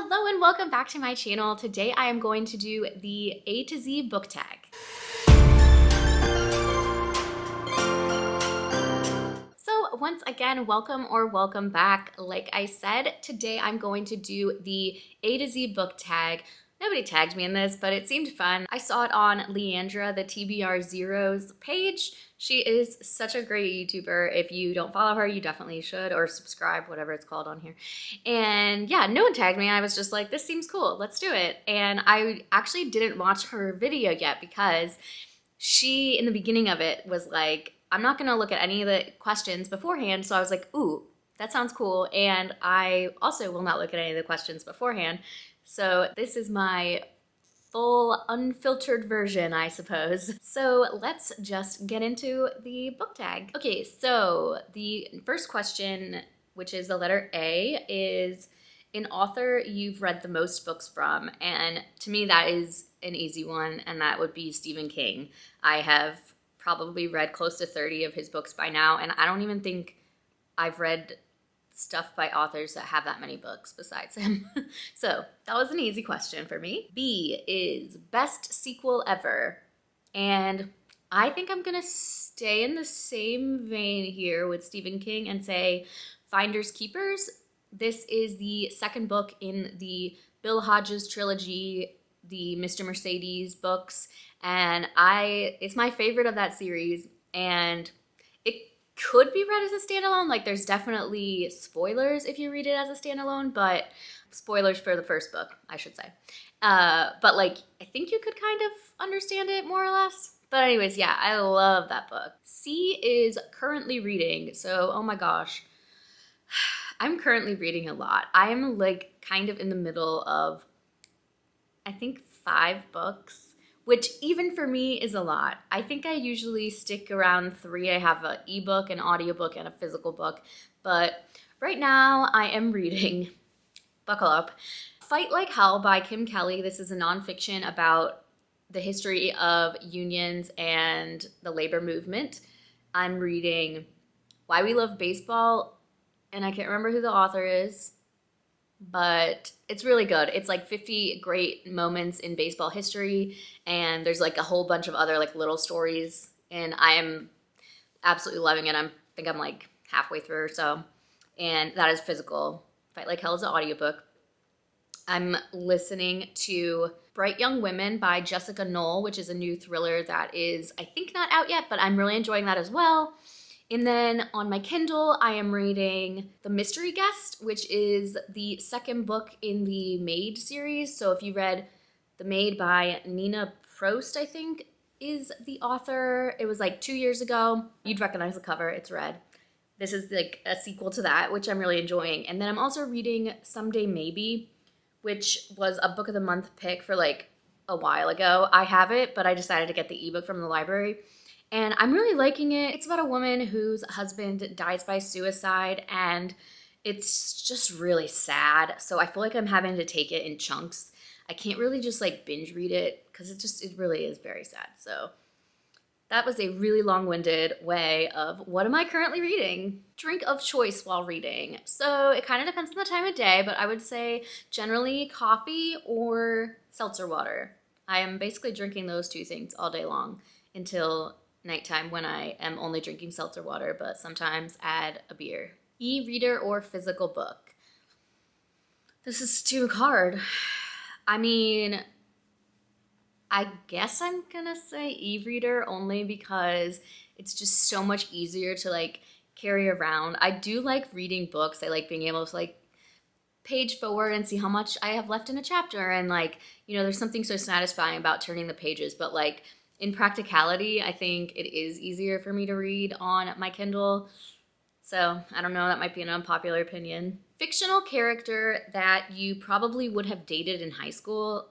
Hello and welcome back to my channel. Today I am going to do the A to Z book tag. So once again, welcome back. Like I said, today I'm going to do the A to Z book tag. Nobody tagged me in this, but it seemed fun. I saw it on Leandra, the TBR Zeros page. She is such a great YouTuber. If you don't follow her, you definitely should, or subscribe, whatever it's called on here. And yeah, no one tagged me. I was just like, this seems cool, let's do it. And I actually didn't watch her video yet because she, in the beginning of it, was like, I'm not gonna look at any of the questions beforehand. So I was like, ooh, that sounds cool. And I also will not look at any of the questions beforehand. So this is my full unfiltered version, I suppose. So let's just get into the book tag. Okay, so the first question, which is the letter A, is an author you've read the most books from. And to me, that is an easy one, and that would be Stephen King. I have probably read close to 30 of his books by now, and I don't even think I've read stuff by authors that have that many books besides him. So that was an easy question for me. B is best sequel ever. And I think I'm gonna stay in the same vein here with Stephen King and say Finders Keepers. This is the second book in the Bill Hodges trilogy, the Mr. Mercedes books, and it's my favorite of that series, and it could be read as a standalone. Like, there's definitely spoilers if you read it as a standalone, but spoilers for the first book, I should say. But like, I think you could kind of understand it more or less. But anyways, yeah, I love that book. C is currently reading. So, oh my gosh, I'm currently reading a lot. I'm like kind of in the middle of, I think, 5 books, which even for me is a lot. I think I usually stick around 3. I have an ebook, an audiobook, and a physical book. But right now I am reading, buckle up, Fight Like Hell by Kim Kelly. This is a nonfiction about the history of unions and the labor movement. I'm reading Why We Love Baseball, and I can't remember who the author is, but it's really good. It's like 50 great moments in baseball history, and there's like a whole bunch of other like little stories, and I am absolutely loving it. I think I'm like halfway through or so, and that is physical. Fight Like Hell is an audiobook. I'm listening to Bright Young Women by Jessica Knoll, which is a new thriller that is, I think, not out yet, but I'm really enjoying that as well. And then on my Kindle, I am reading The Mystery Guest, which is the second book in the Maid series. So if you read The Maid by Nina Prost, I think is the author. It was like 2 years ago. You'd recognize the cover, it's red. This is like a sequel to that, which I'm really enjoying. And then I'm also reading Someday Maybe, which was a book of the month pick for like a while ago. I have it, but I decided to get the ebook from the library. And I'm really liking it. It's about a woman whose husband dies by suicide, and it's just really sad. So I feel like I'm having to take it in chunks. I can't really just like binge read it because it really is very sad. So that was a really long-winded way of what am I currently reading? Drink of choice while reading. So it kind of depends on the time of day, but I would say generally coffee or seltzer water. I am basically drinking those 2 things all day long until nighttime when I am only drinking seltzer water, but sometimes add a beer. E-reader or physical book? This is too hard. I mean, I guess I'm gonna say e-reader only because it's just so much easier to like carry around. I do like reading books. I like being able to like page forward and see how much I have left in a chapter, and like, you know, there's something so satisfying about turning the pages, but like in practicality, I think it is easier for me to read on my Kindle. So I don't know, that might be an unpopular opinion. Fictional character that you probably would have dated in high school.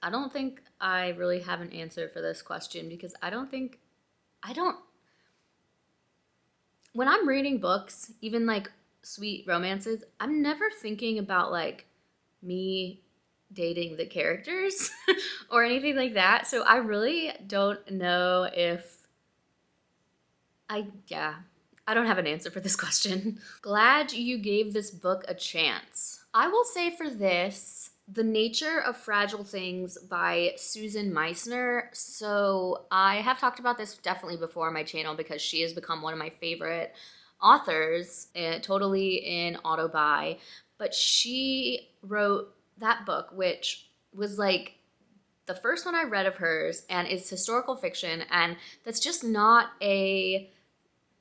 I don't think I really have an answer for this question because when I'm reading books, even like sweet romances, I'm never thinking about like me dating the characters or anything like that. So I really don't know if I don't have an answer for this question. Glad you gave this book a chance. I will say for this, The Nature of Fragile Things by Susan Meissner. So I have talked about this definitely before on my channel because she has become one of my favorite authors, totally in auto-buy. But she wrote that book, which was like the first one I read of hers, and it's historical fiction, and that's just not a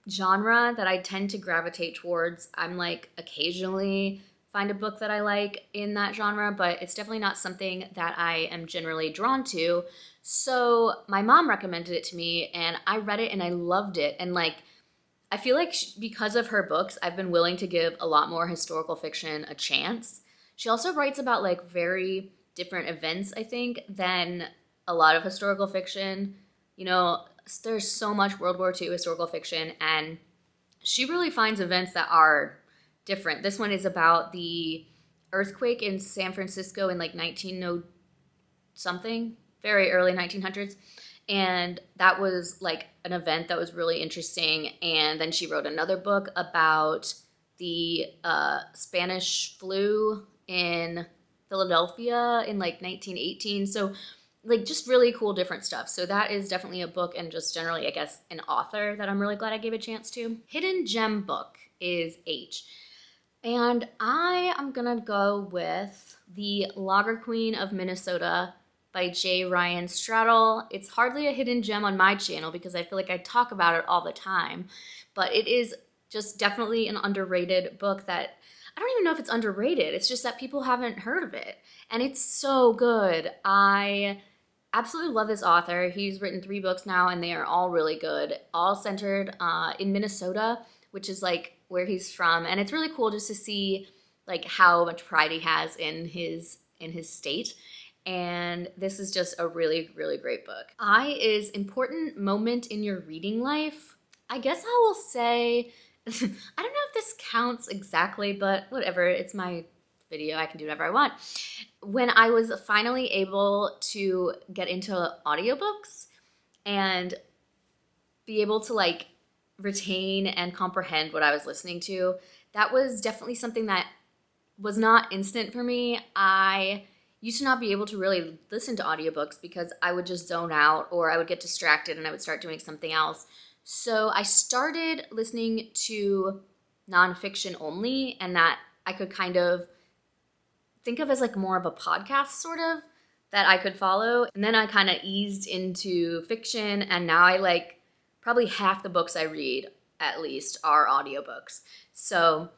genre that I tend to gravitate towards. I'm like occasionally find a book that I like in that genre, but it's definitely not something that I am generally drawn to. So my mom recommended it to me, and I read it and I loved it. And like, I feel like because of her books, I've been willing to give a lot more historical fiction a chance. She also writes about like very different events, I think, than a lot of historical fiction. You know, there's so much World War II historical fiction, and she really finds events that are different. This one is about the earthquake in San Francisco in like 1900 something, very early 1900s. And that was like an event that was really interesting. And then she wrote another book about the Spanish flu in Philadelphia in like 1918. So like just really cool different stuff. So that is definitely a book, and just generally, I guess, an author that I'm really glad I gave a chance to. Hidden gem book is H. And I am gonna go with The Lager Queen of Minnesota by J. Ryan Straddle. It's hardly a hidden gem on my channel because I feel like I talk about it all the time, but it is just definitely an underrated book that I don't even know if it's underrated. It's just that people haven't heard of it, and it's so good. I absolutely love this author. He's written 3 books now, and they are all really good, all centered in Minnesota, which is like where he's from. And it's really cool just to see like how much pride he has in his state. And this is just a really, really great book. I is important moment in your reading life. I guess I will say, I don't know if this counts exactly, but whatever, it's my video, I can do whatever I want. When I was finally able to get into audiobooks and be able to like retain and comprehend what I was listening to, that was definitely something that was not instant for me. I used to not be able to really listen to audiobooks because I would just zone out, or I would get distracted and I would start doing something else. So I started listening to nonfiction only, and that I could kind of think of as like more of a podcast sort of that I could follow. And then I kind of eased into fiction, and now I like probably half the books I read at least are audiobooks. So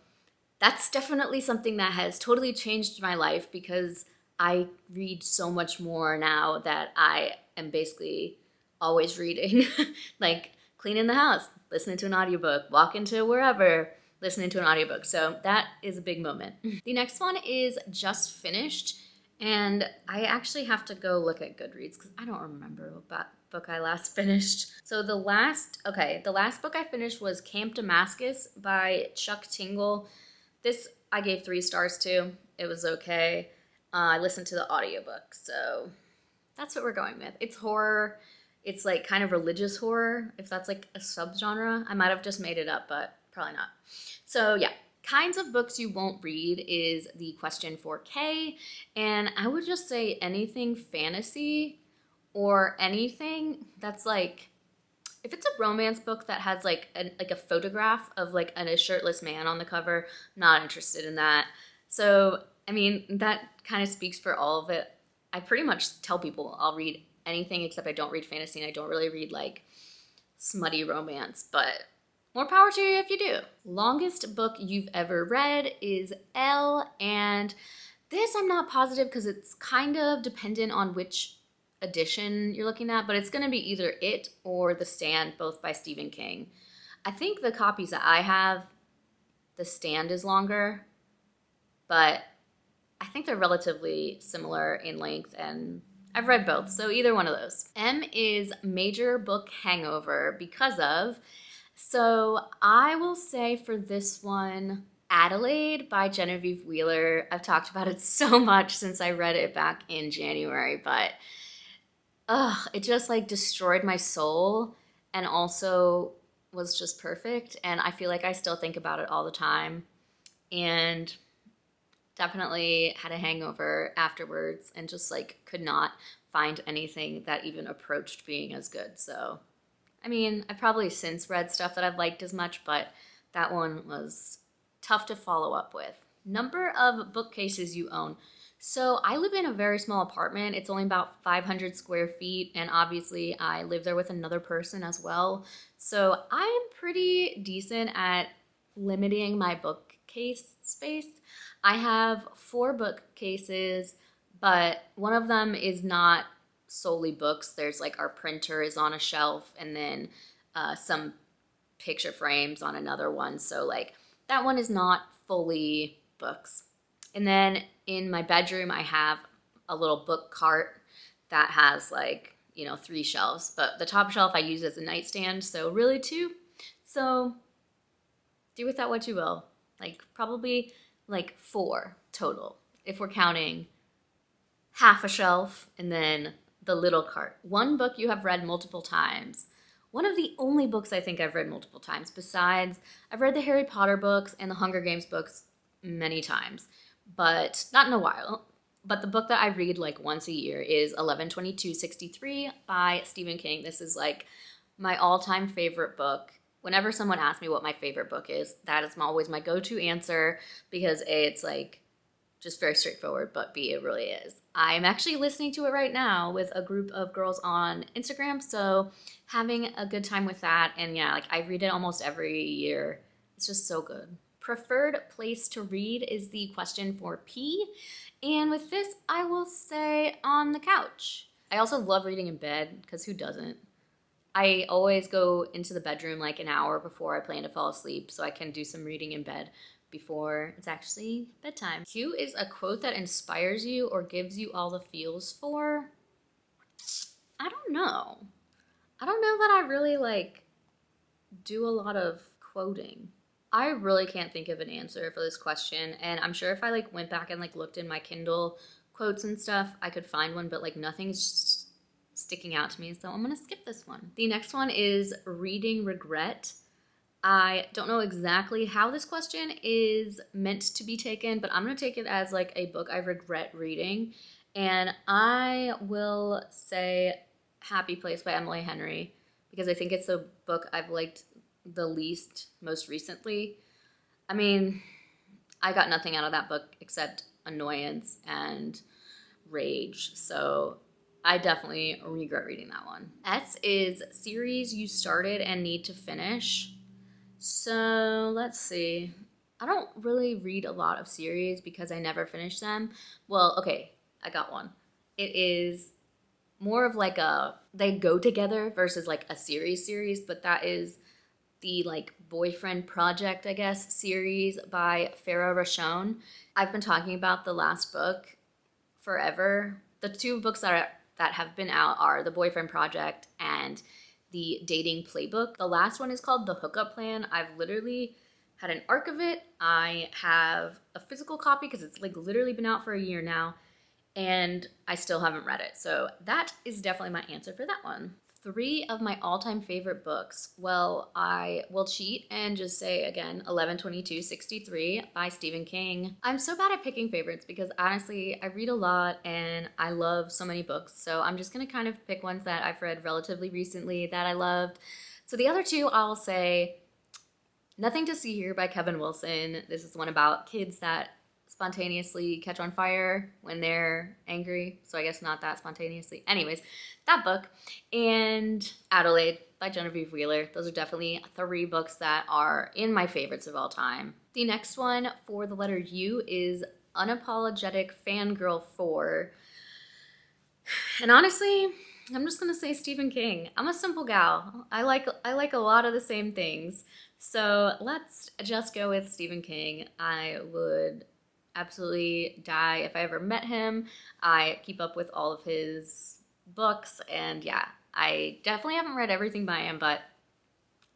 that's definitely something that has totally changed my life because I read so much more now that I am basically always reading. Like cleaning the house, listening to an audiobook, walking to wherever, listening to an audiobook. So that is a big moment. The next one is Just Finished. And I actually have to go look at Goodreads because I don't remember what book I last finished. So the last book I finished was Camp Damascus by Chuck Tingle. This I gave 3 stars to. It was okay. I listened to the audiobook, so that's what we're going with. It's horror. It's like kind of religious horror, if that's like a subgenre. I might have just made it up, but probably not. So yeah, kinds of books you won't read is the question for K, and I would just say anything fantasy or anything that's like, if it's a romance book that has like a photograph of like a shirtless man on the cover, not interested in that. So I mean, that kind of speaks for all of it. I pretty much tell people I'll read anything except I don't read fantasy, and I don't really read like smutty romance, but more power to you if you do. Longest book you've ever read is L, and this I'm not positive because it's kind of dependent on which edition you're looking at, but it's going to be either it or The Stand, both by Stephen King. I think the copies that I have, The Stand is longer, but I think they're relatively similar in length, and I've read both, so either one of those. M is major book hangover because of, so I will say for this one, Adelaide by Genevieve Wheeler. I've talked about it so much since I read it back in January, but it just like destroyed my soul, and also was just perfect, and I feel like I still think about it all the time. And definitely had a hangover afterwards and just like could not find anything that even approached being as good. So, I mean, I've probably since read stuff that I've liked as much, but that one was tough to follow up with. Number of bookcases you own. So I live in a very small apartment. It's only about 500 square feet, and obviously I live there with another person as well. So I am pretty decent at limiting my bookcase space. I have 4 bookcases, but one of them is not solely books. There's like our printer is on a shelf, and then some picture frames on another one. So like that one is not fully books. And then in my bedroom, I have a little book cart that has like, 3 shelves. But the top shelf I use as a nightstand, so really 2. So do with that what you will. Like probably like 4 total if we're counting half a shelf and then the little cart. One book you have read multiple times. One of the only books I think I've read multiple times. Besides, I've read the Harry Potter books and the Hunger Games books many times, but not in a while. But the book that I read like once a year is 11/22/63 by Stephen King. This is like my all-time favorite book. Whenever someone asks me what my favorite book is, that is always my go-to answer because A, it's like just very straightforward, but B, it really is. I'm actually listening to it right now with a group of girls on Instagram, so having a good time with that. And yeah, like I read it almost every year. It's just so good. Preferred place to read is the question for P. And with this, I will say on the couch. I also love reading in bed, because who doesn't? I always go into the bedroom like an hour before I plan to fall asleep so I can do some reading in bed before it's actually bedtime. Q is a quote that inspires you or gives you all the feels for. I don't know. I don't know that I really like do a lot of quoting. I really can't think of an answer for this question, and I'm sure if I like went back and like looked in my Kindle quotes and stuff, I could find one, but like nothing's sticking out to me, so I'm gonna skip this one. The next one is reading regret. I don't know exactly how this question is meant to be taken, but I'm gonna take it as like a book I regret reading, and I will say Happy Place by Emily Henry because I think it's the book I've liked the least most recently. I mean, I got nothing out of that book except annoyance and rage, so I definitely regret reading that one. S is series you started and need to finish. So let's see. I don't really read a lot of series because I never finish them. Well, okay, I got one. It is more of like they go together versus like a series, but that is the like Boyfriend Project, I guess, series by Farah Rashon. I've been talking about the last book forever. The 2 books that have been out are The Boyfriend Project and The Dating Playbook. The last one is called The Hookup Plan. I've literally had an arc of it. I have a physical copy because it's like literally been out for a year now, and I still haven't read it. So that is definitely my answer for that one. 3 of my all-time favorite books. Well, I will cheat and just say again 11/22/63 by Stephen King. I'm so bad at picking favorites because honestly I read a lot and I love so many books, so I'm just gonna kind of pick ones that I've read relatively recently that I loved. So the other 2 I'll say Nothing to See Here by Kevin Wilson. This is one about kids that spontaneously catch on fire when they're angry. So I guess not that spontaneously. Anyways, that book. And Adelaide by Genevieve Wheeler. Those are definitely 3 books that are in my favorites of all time. The next one for the letter U is Unapologetic Fangirl For. And honestly, I'm just gonna say Stephen King. I'm a simple gal. I like a lot of the same things. So let's just go with Stephen King. I would absolutely die if I ever met him. I keep up with all of his books, and yeah, I definitely haven't read everything by him, but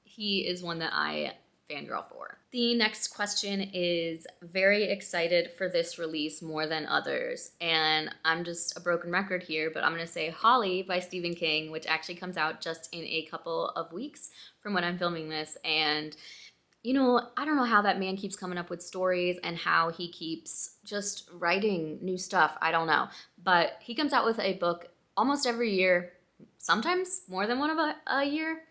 he is one that I Fangirl For. The next question is very excited for this release more than others. And I'm just a broken record here, but I'm gonna say Holly by Stephen King, which actually comes out just in a couple of weeks from when I'm filming this. And you know, I don't know how that man keeps coming up with stories and how he keeps just writing new stuff. I don't know. But he comes out with a book almost every year, sometimes more than one of a year.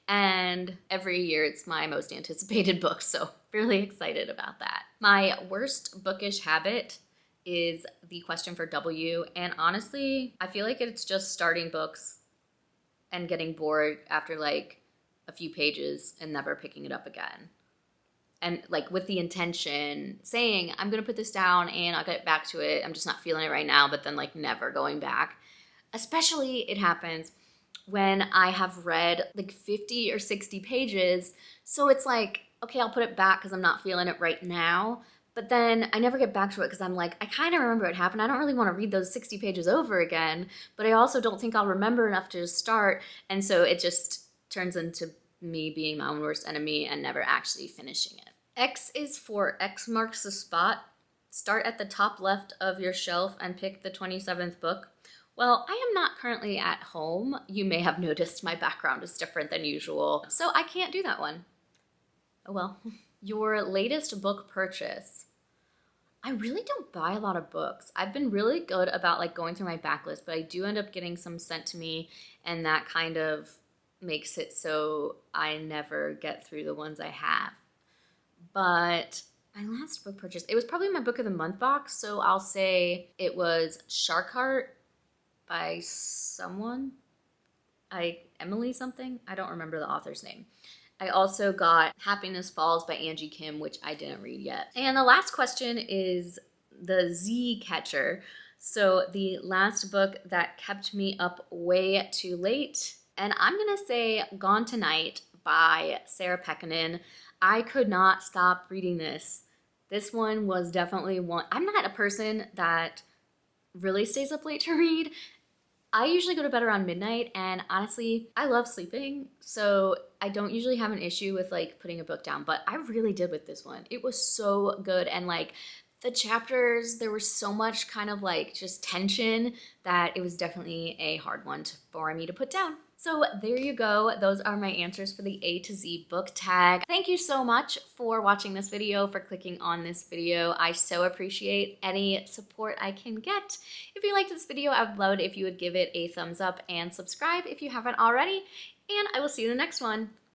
And every year it's my most anticipated book, so really excited about that. My worst bookish habit is the question for W, and honestly, I feel like it's just starting books and getting bored after like a few pages and never picking it up again. And like with the intention saying, I'm gonna put this down and I'll get back to it. I'm just not feeling it right now, but then like never going back. Especially it happens when I have read like 50 or 60 pages. So it's like, okay, I'll put it back because I'm not feeling it right now. But then I never get back to it because I'm like, I kind of remember what happened. I don't really want to read those 60 pages over again, but I also don't think I'll remember enough to just start. And so it just turns into me being my own worst enemy and never actually finishing it. X is for X marks the spot. Start at the top left of your shelf and pick the 27th book. Well, I am not currently at home. You may have noticed my background is different than usual, so I can't do that one. Oh well. Your latest book purchase. I really don't buy a lot of books. I've been really good about like going through my backlist, but I do end up getting some sent to me, and that kind of makes it so I never get through the ones I have. But my last book purchase, it was probably my book of the month box, so I'll say it was Shark Heart by someone. Emily something? I don't remember the author's name. I also got Happiness Falls by Angie Kim, which I didn't read yet. And the last question is the Z Catcher. So the last book that kept me up way too late, and I'm gonna say Gone Tonight by Sarah Pekkanen. I could not stop reading this. This one was definitely one. I'm not a person that really stays up late to read. I usually go to bed around midnight, and honestly, I love sleeping, so I don't usually have an issue with like putting a book down, but I really did with this one. It was so good, and like the chapters, there was so much kind of like just tension that it was definitely a hard one for me to put down. So there you go. Those are my answers for the A to Z book tag. Thank you so much for watching this video, for clicking on this video. I so appreciate any support I can get. If you liked this video, I would love it if you would give it a thumbs up and subscribe if you haven't already. And I will see you in the next one.